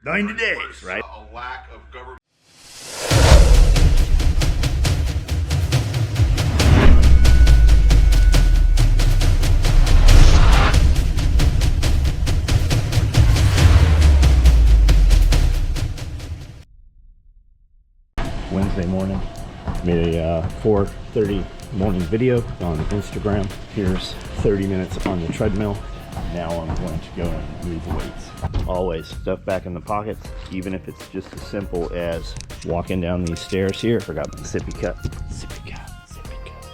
90 days, right? A lack of government. Wednesday morning, made a 4:30 morning video on Instagram. Here's 30 minutes on the treadmill. Now I'm going to go and move weights. Always stuff back in the pockets, even if it's just as simple as walking down these stairs here. Forgot my sippy cup. Sippy cup.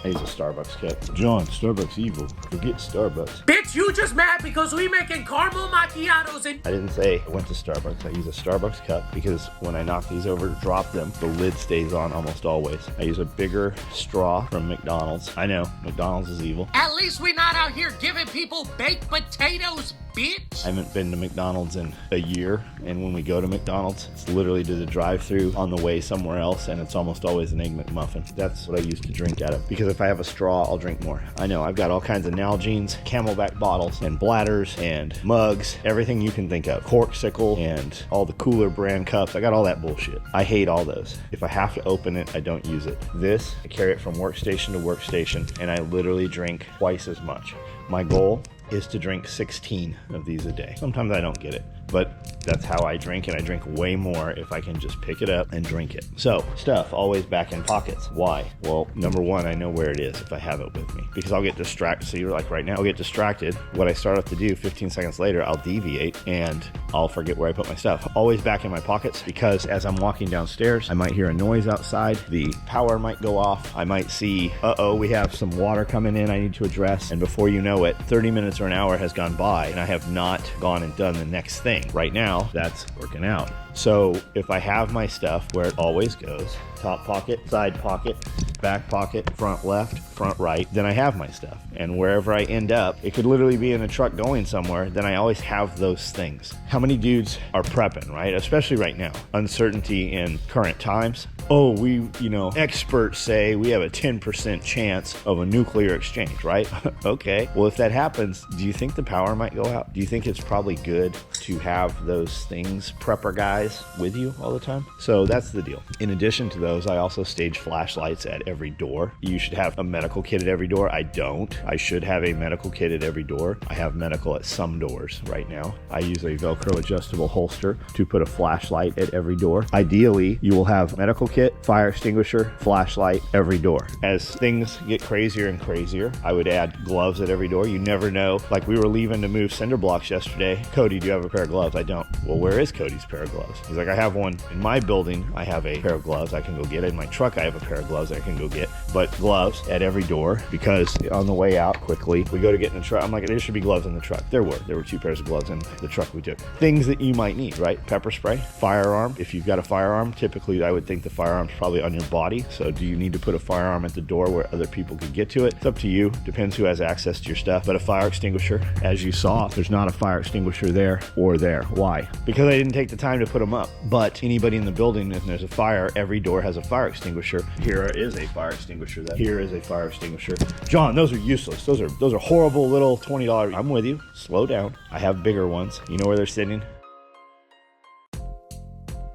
I use a Starbucks cup. John, Starbucks evil. Forget Starbucks. Bitch, you just mad because we making caramel macchiatos and... I didn't say I went to Starbucks. I use a Starbucks cup because when I knock these over to drop them, the lid stays on almost always. I use a bigger straw from McDonald's. I know, McDonald's is evil. At least we're not out here giving people baked potatoes, bitch. I haven't been to McDonald's in a year, and when we go to McDonald's, it's literally to the drive-thru on the way somewhere else, and it's almost always an Egg McMuffin. That's what I used to drink out of, because if I have a straw, I'll drink more. I know, I've got all kinds of Nalgene's, Camelback bottles, and bladders, and mugs, everything you can think of. Corksicle, and all the Cooler brand cups. I got all that bullshit. I hate all those. If I have to open it, I don't use it. This, I carry it from workstation to workstation, and I literally drink twice as much. My goal is to drink 16 of these a day. Sometimes I don't get it, but that's how I drink, and I drink way more if I can just pick it up and drink it. So, stuff always back in pockets. Why? Well, number one, I know where it is if I have it with me, because I'll get distracted. So you're like right now, I'll get distracted. What I start off to do 15 seconds later, I'll deviate and I'll forget where I put my stuff. Always back in my pockets, because as I'm walking downstairs, I might hear a noise outside. The power might go off. I might see, we have some water coming in I need to address. And before you know it, 30 minutes or an hour has gone by and I have not gone and done the next thing. Right now, that's working out. So if I have my stuff where it always goes, top pocket, side pocket, back pocket, front left, front right, then I have my stuff. And wherever I end up, it could literally be in a truck going somewhere, then I always have those things. How many dudes are prepping, right? Especially right now. Uncertainty in current times. Oh, experts say we have a 10% chance of a nuclear exchange, right? Okay. Well, if that happens, do you think the power might go out? Do you think it's probably good to have those things, prepper guys, with you all the time? So that's the deal. In addition to those, I also stage flashlights at every door. You should have a medical kit at every door. I don't. I should have a medical kit at every door. I have medical at some doors right now. I use a Velcro adjustable holster to put a flashlight at every door. Ideally, you will have medical kit, fire extinguisher, flashlight, every door. As things get crazier and crazier, I would add gloves at every door. You never know. Like we were leaving to move cinder blocks yesterday. Cody, do you have a pair of gloves? I don't. Well, where is Cody's pair of gloves? He's like, I have one in my building. I have a pair of gloves I can go get. In my truck, I have a pair of gloves I can go get. But gloves at every door, because on the way out quickly, we go to get in the truck. I'm like, there should be gloves in the truck. There were 2 pairs of gloves in the truck we took. Things that you might need, right? Pepper spray, firearm. If you've got a firearm, typically I would think the firearm's probably on your body. So do you need to put a firearm at the door where other people could get to it? It's up to you. Depends who has access to your stuff. But a fire extinguisher, as you saw, there's not a fire extinguisher there or there. Why? Because I didn't take the time to put them up. But anybody in the building, if there's a fire, every door has a fire extinguisher. Here is a fire extinguisher. Here is a fire extinguisher. John, those are useless. Those are horrible little $20. I'm with you. Slow down. I have bigger ones. You know where they're sitting?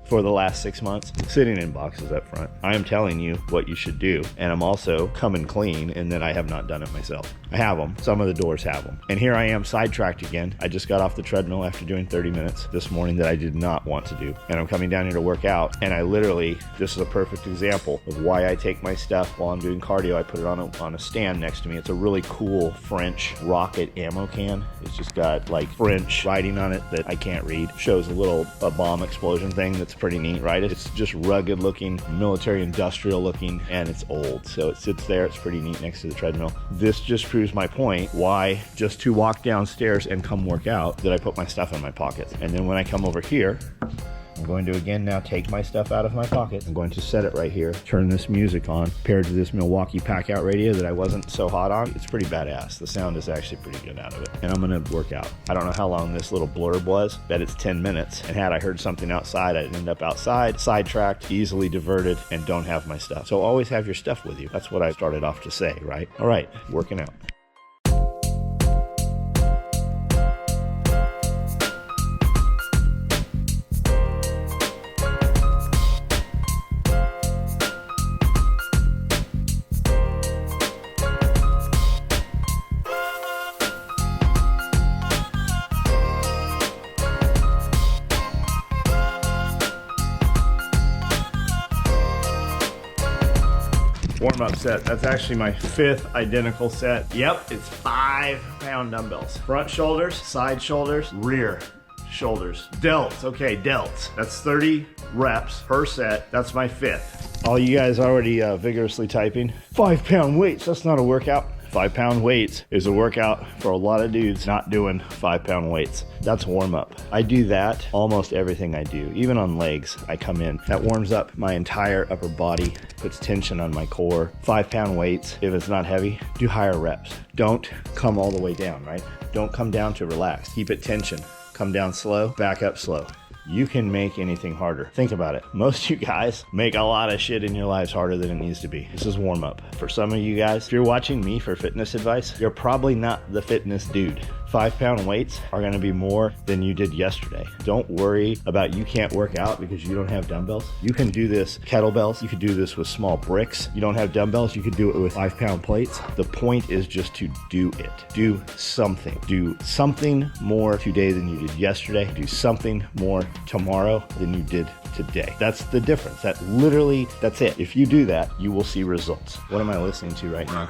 For the last 6 months, sitting in boxes up front. I am telling you what you should do, and I'm also coming clean in that I have not done it myself. I have them. Some of the doors have them. And here I am sidetracked again. I just got off the treadmill after doing 30 minutes this morning that I did not want to do. And I'm coming down here to work out, and I literally, this is a perfect example of why I take my stuff while I'm doing cardio. I put it on a stand next to me. It's a really cool French rocket ammo can. It's just got like French writing on it that I can't read. Shows a bomb explosion thing that's pretty neat, right? It's just rugged looking, military industrial looking, and it's old. So it sits there. It's pretty neat next to the treadmill. This just proves my point why just to walk downstairs and come work out that I put my stuff in my pockets. And then when I come over here, I'm going to again now take my stuff out of my pocket. I'm going to set it right here, turn this music on, paired to this Milwaukee Pack-Out radio that I wasn't so hot on. It's pretty badass. The sound is actually pretty good out of it. And I'm going to work out. I don't know how long this little blurb was. Bet it's 10 minutes. And had I heard something outside, I'd end up outside, sidetracked, easily diverted, and don't have my stuff. So always have your stuff with you. That's what I started off to say, right? All right, working out. Warm-up set. That's actually my 5th identical set. Yep, it's 5-pound dumbbells. Front shoulders, side shoulders, rear shoulders. Delts, okay, delts. That's 30 reps per set. That's my 5th. All you guys already vigorously typing. 5-pound weights, that's not a workout. 5-pound weights is a workout for a lot of dudes not doing 5-pound weights. That's warm up. I do that almost everything I do. Even on legs, I come in. That warms up my entire upper body, puts tension on my core. 5-pound weights, if it's not heavy, do higher reps. Don't come all the way down, right? Don't come down to relax. Keep it tension. Come down slow, back up slow. You can make anything harder. Think about it. Most of you guys make a lot of shit in your lives harder than it needs to be. This is warm up. For some of you guys, if you're watching me for fitness advice, you're probably not the fitness dude. 5-pound weights are gonna be more than you did yesterday. Don't worry about you can't work out because you don't have dumbbells. You can do this kettlebells. You could do this with small bricks. You don't have dumbbells. You could do it with 5-pound plates. The point is just to do it. Do something. Do something more today than you did yesterday. Do something more tomorrow than you did today. That's the difference. That's it. If you do that, you will see results. What am I listening to right now?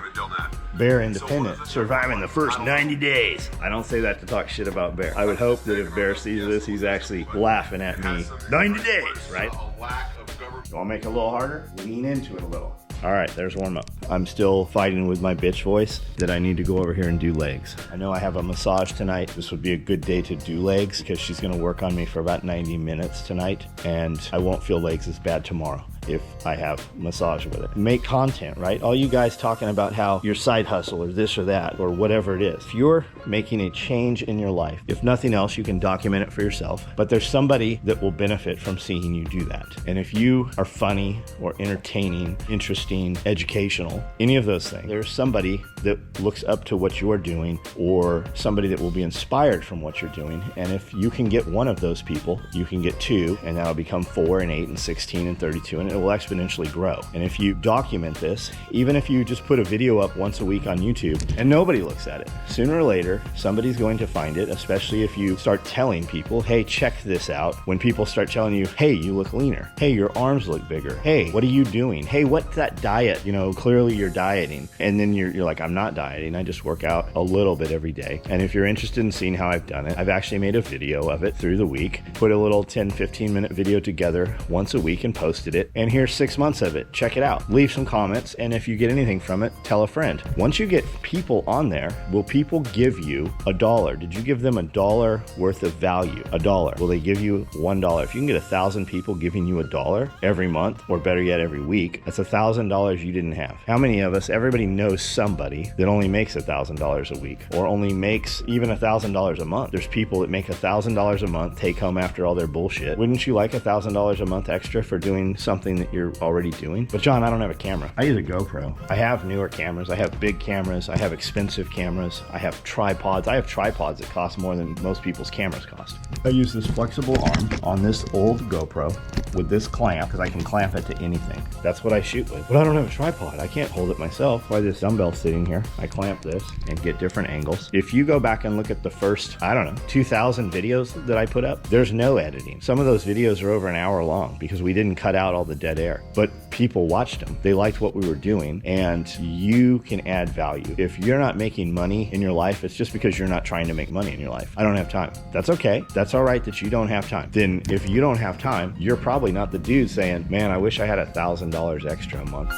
Bear Independent, surviving the first 90 days. I don't say that to talk shit about Bear. I would hope that if Bear sees this, he's actually laughing at me. 90 days, right? You want to make it a little harder? Lean into it a little. All right, there's warm up. I'm still fighting with my bitch voice that I need to go over here and do legs. I know I have a massage tonight. This would be a good day to do legs because she's gonna work on me for about 90 minutes tonight, and I won't feel legs as bad tomorrow if I have massage with it. Make content, right? All you guys talking about how your side hustle or this or that or whatever it is. If you're making a change in your life, if nothing else, you can document it for yourself, but there's somebody that will benefit from seeing you do that. And if you are funny or entertaining, interesting, educational, any of those things, there's somebody that looks up to what you're doing or somebody that will be inspired from what you're doing. And if you can get one of those people, you can get 2, and that'll become 4 and 8 and 16 and 32, and it will exponentially grow. And if you document this, even if you just put a video up once a week on YouTube and nobody looks at it, sooner or later, somebody's going to find it, especially if you start telling people, hey, check this out. When people start telling you, hey, you look leaner. Hey, your arms look bigger. Hey, what are you doing? Hey, what's that diet? You know, clearly you're dieting. And then you're like, I'm not dieting. I just work out a little bit every day. And if you're interested in seeing how I've done it, I've actually made a video of it through the week, put a little 10, 15 minute video together once a week and posted it. And here's 6 months of it. Check it out. Leave some comments. And if you get anything from it, tell a friend. Once you get people on there, will people give you $1? Did you give them $1 worth of value? $1. Will they give you $1? If you can get 1,000 people giving you $1 every month, or better yet, every week, that's $1,000 you didn't have. How many of us, everybody knows somebody that only makes $1,000 a week, or only makes even $1,000 a month. There's people that make $1,000 a month, take home after all their bullshit. Wouldn't you like $1,000 a month extra for doing something that you're already doing? But John, I don't have a camera. I use a GoPro. I have newer cameras. I have big cameras. I have expensive cameras. I have tripods. I have tripods that cost more than most people's cameras cost. I use this flexible arm on this old GoPro with this clamp because I can clamp it to anything. That's what I shoot with. But I don't have a tripod. I can't hold it myself. Why this dumbbell sitting here? I clamp this and get different angles. If you go back and look at the first, 2,000 videos that I put up, there's no editing. Some of those videos are over an hour long because we didn't cut out all the dead air. But people watched them. They liked what we were doing, and you can add value. If you're not making money in your life, it's just because you're not trying to make money in your life. I don't have time. That's okay. That's all right that you don't have time. Then if you don't have time, you're probably not the dude saying, man, I wish I had $1,000 extra a month.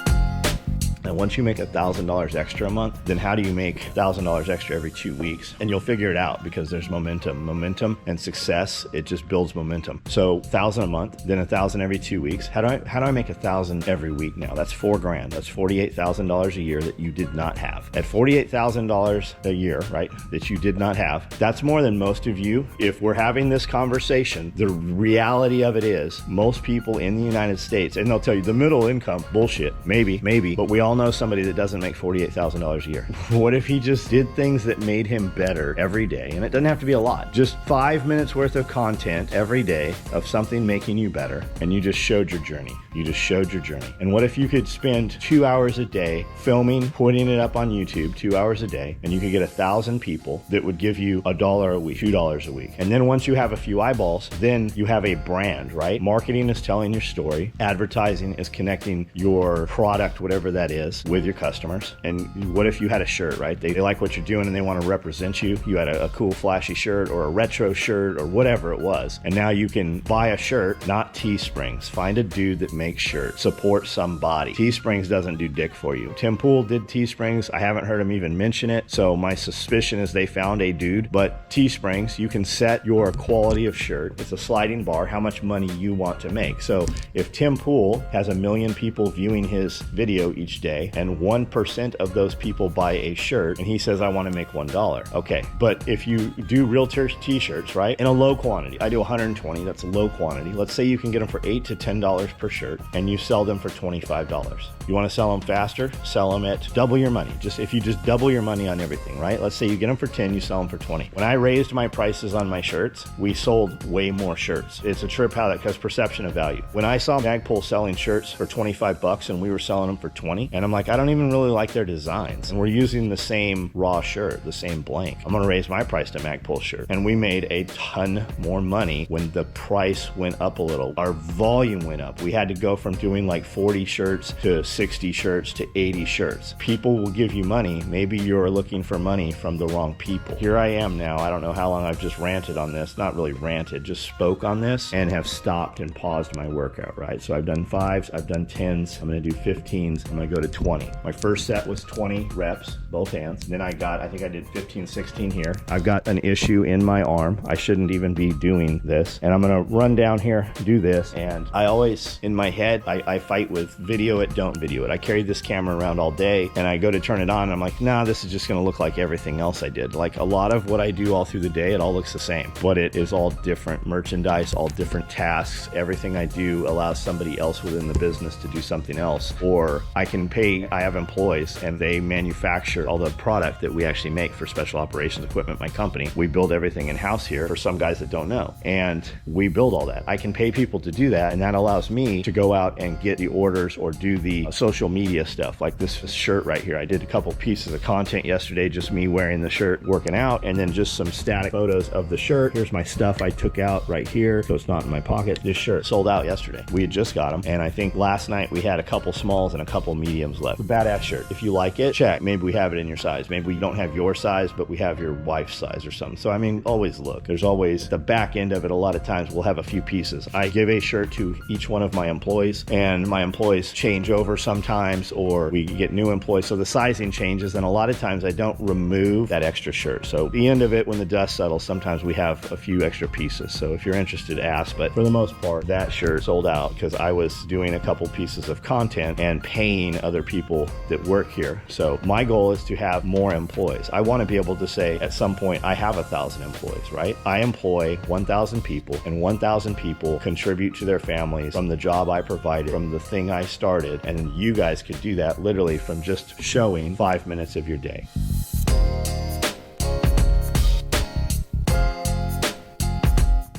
And once you make $1,000 extra a month, then how do you make $1,000 extra every 2 weeks? And you'll figure it out because there's momentum and success. It just builds momentum. So 1,000 a month, then 1,000 every 2 weeks. How do I make 1,000 every week now? That's $4,000. That's $48,000 a year that you did not have. At $48,000 a year, right, that you did not have, that's more than most of you. If we're having this conversation, the reality of it is most people in the United States, and they'll tell you the middle income, bullshit, maybe, but we all know somebody that doesn't make $48,000 a year. What if he just did things that made him better every day? And it doesn't have to be a lot. Just 5 minutes worth of content every day of something making you better, and you just showed your journey. You just showed your journey. And what if you could spend 2 hours a day filming, putting it up on YouTube, 2 hours a day, and you could get 1,000 people that would give you $1 a week, $2 a week. And then once you have a few eyeballs, then you have a brand, right? Marketing is telling your story. Advertising is connecting your product, whatever that is, is with your customers. And what if you had a shirt, right? They like what you're doing and they want to represent you. You had a cool flashy shirt or a retro shirt or whatever it was. And now you can buy a shirt, not Teesprings. Find a dude that makes shirts. Support somebody. Teesprings doesn't do dick for you. Tim Pool did Teesprings. I haven't heard him even mention it. So my suspicion is they found a dude. But Teesprings, you can set your quality of shirt. It's a sliding bar, how much money you want to make. So if Tim Pool has 1 million people viewing his video each day and 1% of those people buy a shirt and he says, I want to make $1. Okay. But if you do realtor t-shirts, right, in a low quantity, I do 120, that's a low quantity. Let's say you can get them for $8 to $10 per shirt and you sell them for $25. You want to sell them faster? Sell them at double your money. If you just double your money on everything, right? Let's say you get them for 10, you sell them for 20. When I raised my prices on my shirts, we sold way more shirts. It's a trip how that, because perception of value. When I saw Magpul selling shirts for $25 and we were selling them for 20, and I'm like, I don't even really like their designs. And we're using the same raw shirt, the same blank. I'm going to raise my price to Magpul shirt. And we made a ton more money when the price went up a little. Our volume went up. We had to go from doing like 40 shirts to 60 shirts to 80 shirts. People will give you money. Maybe you're looking for money from the wrong people. Here I am now. I don't know how long I've just ranted on this. Not really ranted, just spoke on this and have stopped and paused my workout, right? So I've done 5s, I've done 10s, I'm going to do 15s, I'm going to go to 20. My first set was 20 reps, both hands. Then I think I did 15, 16 here. I've got an issue in my arm. I shouldn't even be doing this. And I'm going to run down here, do this. And I always, in my head, I fight with video it, don't video it. I carried this camera around all day and I go to turn it on and I'm like, nah, this is just going to look like everything else I did. Like a lot of what I do all through the day, it all looks the same, but it is all different merchandise, all different tasks. Everything I do allows somebody else within the business to do something else. Or I have employees and they manufacture all the product that we actually make for Special Operations Equipment, my company. We build everything in-house here for some guys that don't know. And we build all that. I can pay people to do that, and that allows me to go out and get the orders or do the social media stuff. Like this shirt right here. I did a couple pieces of content yesterday, just me wearing the shirt, working out, and then just some static photos of the shirt. Here's my stuff I took out right here, so it's not in my pocket. This shirt sold out yesterday. We had just got them, and I think last night we had a couple smalls and a couple mediums left. It's a badass shirt. If you like it, check. Maybe we have it in your size. Maybe we don't have your size, but we have your wife's size or something. So I mean, always look. There's always the back end of it. A lot of times we'll have a few pieces. I give a shirt to each one of my employees, and my employees change over sometimes, or we get new employees, so the sizing changes, and a lot of times I don't remove that extra shirt. So at the end of it, when the dust settles, sometimes we have a few extra pieces. So if you're interested, ask. But for the most part, that shirt sold out because I was doing a couple pieces of content and paying other people that work here. So my goal is to have more employees. I want to be able to say at some point, I have 1,000 employees, right? I employ 1,000 people, and 1,000 people contribute to their families from the job I provided, from the thing I started. And you guys could do that literally from just showing 5 minutes of your day.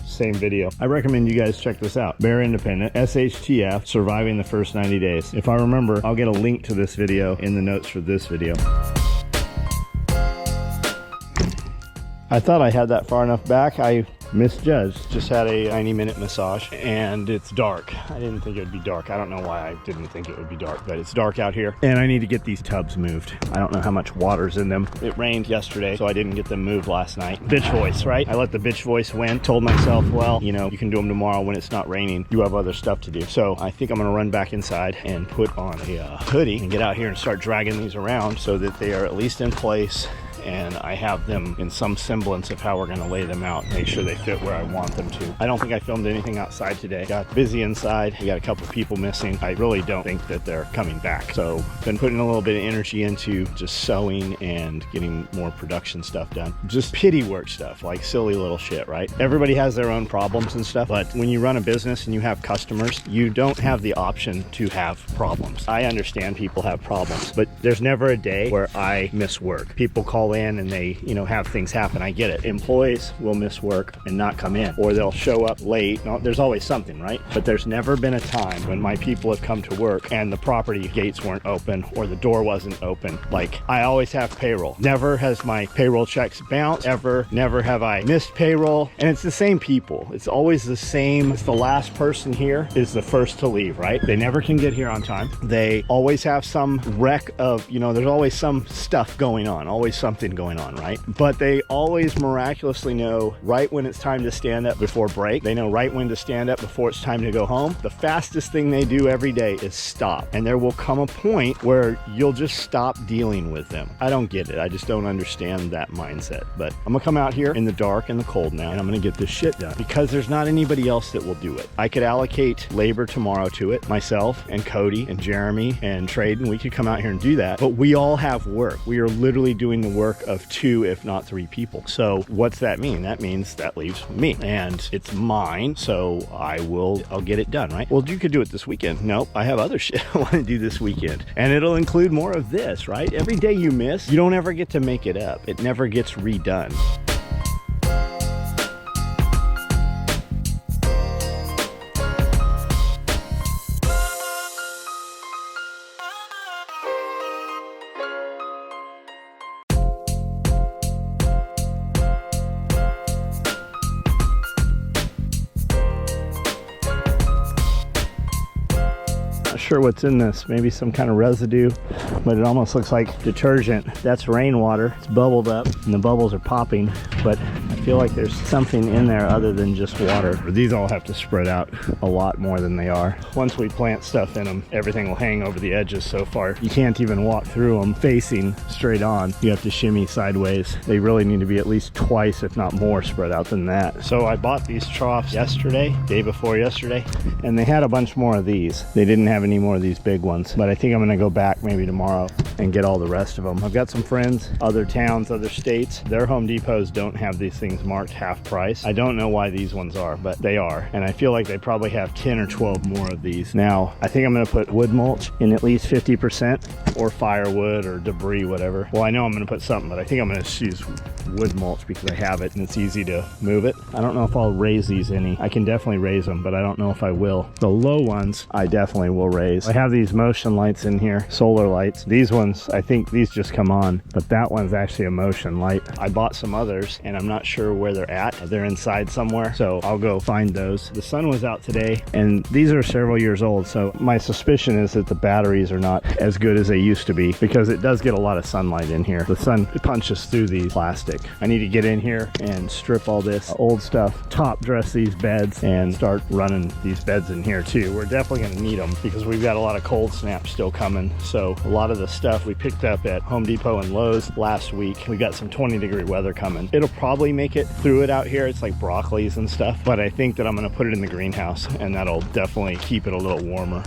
Same video. I recommend you guys check this out. Bear Independent, SHTF, surviving the first 90 days. If I remember, I'll get a link to this video in the notes for this video. I thought I had that far enough back. I misjudged. Just had a 90-minute massage and it's dark. I didn't think it would be dark. I don't know why I didn't think it would be dark, but it's dark out here and I need to get these tubs moved. I don't know how much water's in them. It rained yesterday, so I didn't get them moved last night. Bitch voice, right? I let the bitch voice win. Told myself, well, you know, you can do them tomorrow when it's not raining. You have other stuff to do. So I think I'm gonna run back inside and put on a hoodie and get out here and start dragging these around so that they are at least in place, and I have them in some semblance of how we're going to lay them out, make sure they fit where I want them to. I don't think I filmed anything outside today. Got busy inside. We got a couple people missing. I really don't think that they're coming back. So been putting a little bit of energy into just sewing and getting more production stuff done. Just pity work stuff, like silly little shit, right? Everybody has their own problems and stuff, but when you run a business and you have customers, you don't have the option to have problems. I understand people have problems, but there's never a day where I miss work. People call call in and they, you know, have things happen. I get it. Employees will miss work and not come in, or they'll show up late. No, there's always something, right? But there's never been a time when my people have come to work and the property gates weren't open or the door wasn't open. Like, I always have payroll. Never has my payroll checks bounced, ever. Never have I missed payroll. And it's the same people. It's always the same. It's the last person here is the first to leave, right? They never can get here on time. They always have some wreck of, you know, there's always some stuff going on, always something going on, right? But they always miraculously know right when it's time to stand up before break. They know right when to stand up before it's time to go home. The fastest thing they do every day is stop. And there will come a point where you'll just stop dealing with them. I don't get it. I just don't understand that mindset. But I'm gonna come out here in the dark and the cold now, and I'm gonna get this shit done because there's not anybody else that will do it. I could allocate labor tomorrow to it, myself and Cody and Jeremy and Traden. We could come out here and do that, but we all have work. We are literally doing the work of 2, if not 3 people. So what's that mean? That means that leaves me, and it's mine, so I'll get it done, right? Well, you could do it this weekend. Nope, I have other shit I want to do this weekend, and it'll include more of this, right? Every day you miss, you don't ever get to make it up. It never gets redone. Sure what's in this, maybe some kind of residue, but it almost looks like detergent. That's rainwater. It's bubbled up and the bubbles are popping, but I feel like there's something in there other than just water. These all have to spread out a lot more than they are. Once we plant stuff in them, everything will hang over the edges so far. You can't even walk through them facing straight on. You have to shimmy sideways. They really need to be at least twice, if not more, spread out than that. So I bought these troughs yesterday, day before yesterday, and they had a bunch more of these. They didn't have any more of these big ones, but I think I'm gonna go back maybe tomorrow and get all the rest of them. I've got some friends, other towns, other states. Their Home Depots don't have these things marked half price. I don't know why these ones are, but they are. And I feel like they probably have 10 or 12 more of these. Now, I think I'm gonna put wood mulch in at least 50%, or firewood or debris, whatever. Well, I know I'm gonna put something, but I think I'm gonna use wood mulch because I have it and it's easy to move it. I don't know if I'll raise these any. I can definitely raise them, but I don't know if I will. The low ones, I definitely will raise. I have these motion lights in here, solar lights. These ones, I think these just come on, but that one's actually a motion light. I bought some others and I'm not sure where they're at. They're inside somewhere, so I'll go find those. The sun was out today and these are several years old, so my suspicion is that the batteries are not as good as they used to be because it does get a lot of sunlight in here. The sun punches through the plastic. I need to get in here and strip all this old stuff, top dress these beds, and start running these beds in here too. We're definitely going to need them because we've got a lot of cold snaps still coming. So a lot of the stuff we picked up at Home Depot and Lowe's last week, we got some 20-degree weather coming. It'll probably make it through it out here. It's like broccolis and stuff, but I think that I'm going to put it in the greenhouse and that'll definitely keep it a little warmer.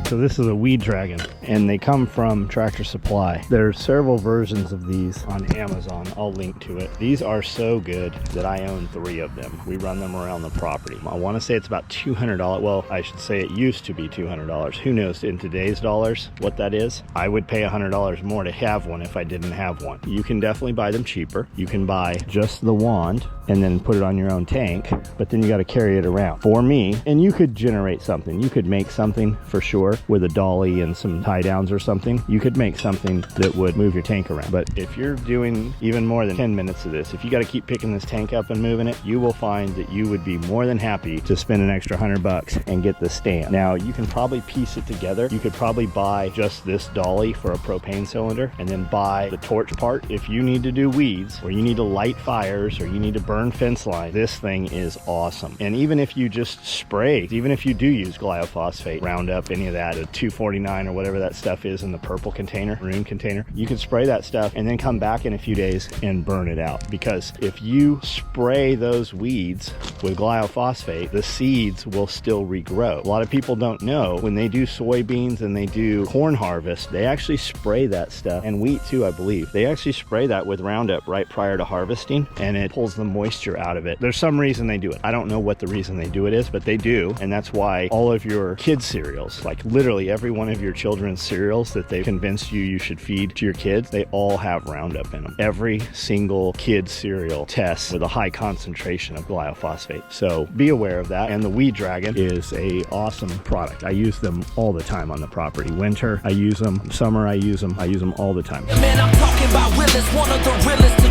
So this is a weed dragon and they come from Tractor Supply. There are several versions of these on Amazon. I'll link to it. These are so good that I own 3 of them. We run them around the property. I want to say it's about $200. Well, I should say it used to be $200. Who knows in today's dollars what that is? I would pay $100 more to have one if I didn't have one. You can definitely buy them cheaper. You can buy just the wand and then put it on your own tank, but then you got to carry it around. For me, and you could generate something. You could make something for sure with a dolly and some tie downs or something. You could make something that would move your tank around. But if you're doing even more than 10 minutes of this, if you got to keep picking this tank up and moving it, you will find that you would be more than happy to spend an extra $100 and get the stand. Now you can probably piece it together. You could probably buy just this dolly for a propane cylinder and then buy the torch part. If you need to do weeds or you need to light fires or you need to burn fence line, this thing is awesome. And even if you just spray, even if you do use glyphosate, Roundup, any of that, had a 249 or whatever that stuff is in the purple container, maroon container. You can spray that stuff and then come back in a few days and burn it out, because if you spray those weeds with glyphosate, the seeds will still regrow. A lot of people don't know, when they do soybeans and they do corn harvest, they actually spray that stuff, and wheat too, I believe. They actually spray that with Roundup right prior to harvesting, and it pulls the moisture out of it. There's some reason they do it. I don't know what the reason they do it is, but they do, and that's why all of your kids' cereals, like literally every one of your children's cereals that they've convinced you should feed to your kids, they all have Roundup in them. Every single kid's cereal tests with a high concentration of glyphosate. So be aware of that. And the Weed Dragon is a awesome product. I use them all the time on the property. Winter, I use them. Summer, I use them. I use them all the time. Man, I'm talking about Willis, one of the realest